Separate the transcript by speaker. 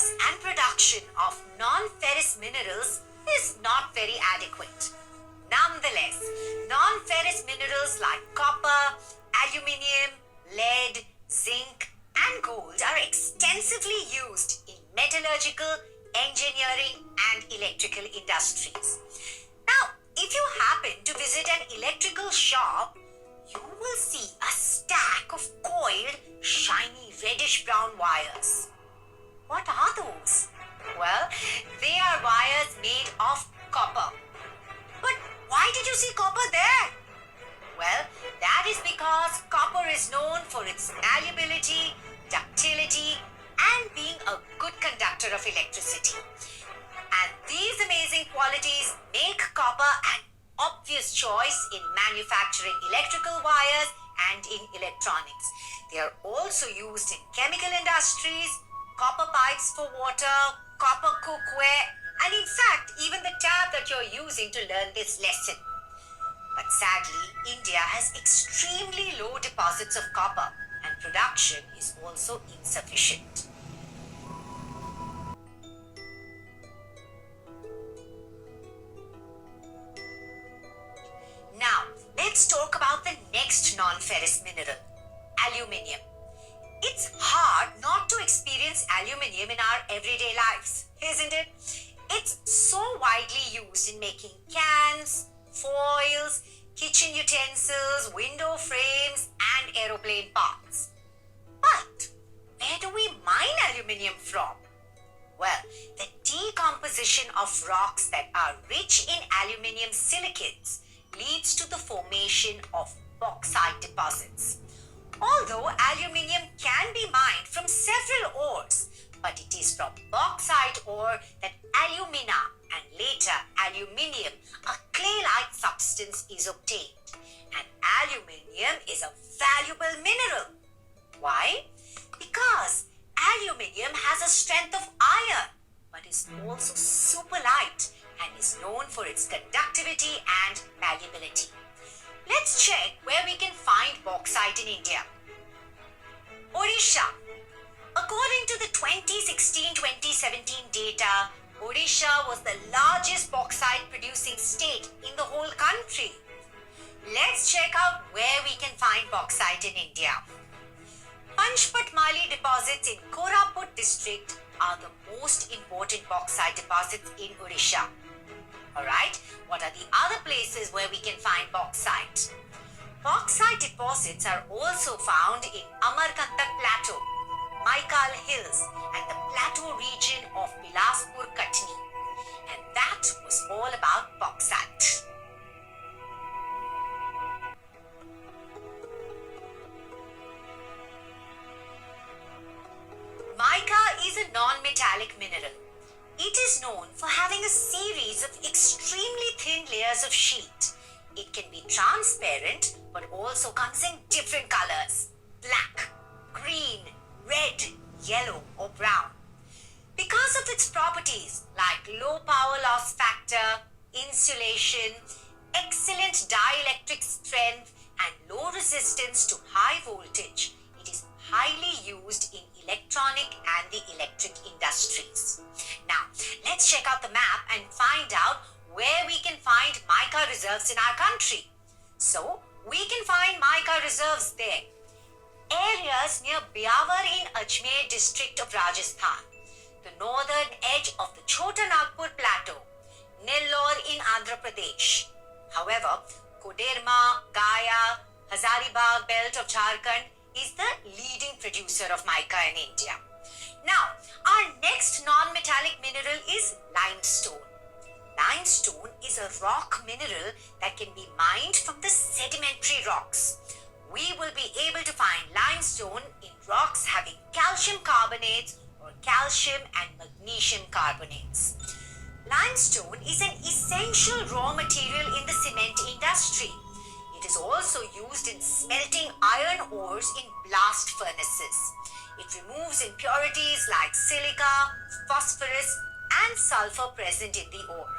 Speaker 1: synthesis and production of non-ferrous minerals is not very adequate. Nonetheless, non-ferrous minerals like copper, aluminium, lead, zinc, and gold are extensively used in metallurgical, engineering, and electrical industries. Now, if you happen to visit an electrical shop, you will see a stack of coiled, shiny reddish-brown wires. What are those? Well, they are wires made of copper. But why did you see copper there? Well, that is because copper is known for its malleability, ductility, and being a good conductor of electricity. And these amazing qualities make copper an obvious choice in manufacturing electrical wires and in electronics. They are also used in chemical industries, copper pipes for water, copper cookware, and in fact, even the tab that you're using to learn this lesson. But sadly, India has extremely low deposits of copper, and production is also insufficient. Now, let's talk about the next non-ferrous mineral, aluminium. It's hard not to experience aluminium in our everyday lives, isn't it? It's so widely used in making cans, foils, kitchen utensils, window frames, and aeroplane parts. But where do we mine aluminium from? Well, the decomposition of rocks that are rich in aluminium silicates leads to the formation of bauxite deposits. Although aluminium can be mined from several ores, but it is from bauxite ore that alumina and later aluminium, a clay-like substance, is obtained. And aluminium is a valuable mineral. Why? Because aluminium has a strength of iron, but is also super light and is known for its conductivity and malleability. Let's check where we can find bauxite in India. Odisha. According to the 2016-2017 data, Odisha was the largest bauxite producing state in the whole country. Let's check out where we can find bauxite in India. Panchpatmali deposits in Koraput district are the most important bauxite deposits in Odisha. Alright, what are the other places where we can find bauxite? Bauxite deposits are also found in Amarkantak Plateau, Maikal Hills, and the plateau region of Bilaspur Katni. And that was all about bauxite. Mica is a non-metallic mineral. It is known for having a series of extremely thin layers of sheet. It can be transparent but also comes in different colors: black, green, red, yellow or brown. Because of its properties like low power loss factor, insulation, excellent dielectric strength and low resistance to high voltage, it is highly used in electronic and the electric industries. Now, let's check out the map and find out where we can find mica reserves in our country. So, we can find mica reserves there. Areas near Biawar in Ajmer district of Rajasthan, the northern edge of the Chota Nagpur plateau, Nellore in Andhra Pradesh. However, Koderma, Gaya, Hazaribagh belt of Jharkhand is the leading producer of mica in India. Now, our next non-metallic mineral is limestone. Limestone is a rock mineral that can be mined from the sedimentary rocks. We will be able to find limestone in rocks having calcium carbonates or calcium and magnesium carbonates. Limestone is an essential raw material in the cement industry. It is also used in smelting iron ores in blast furnaces. It removes impurities like silica, phosphorus, and sulfur present in the ore.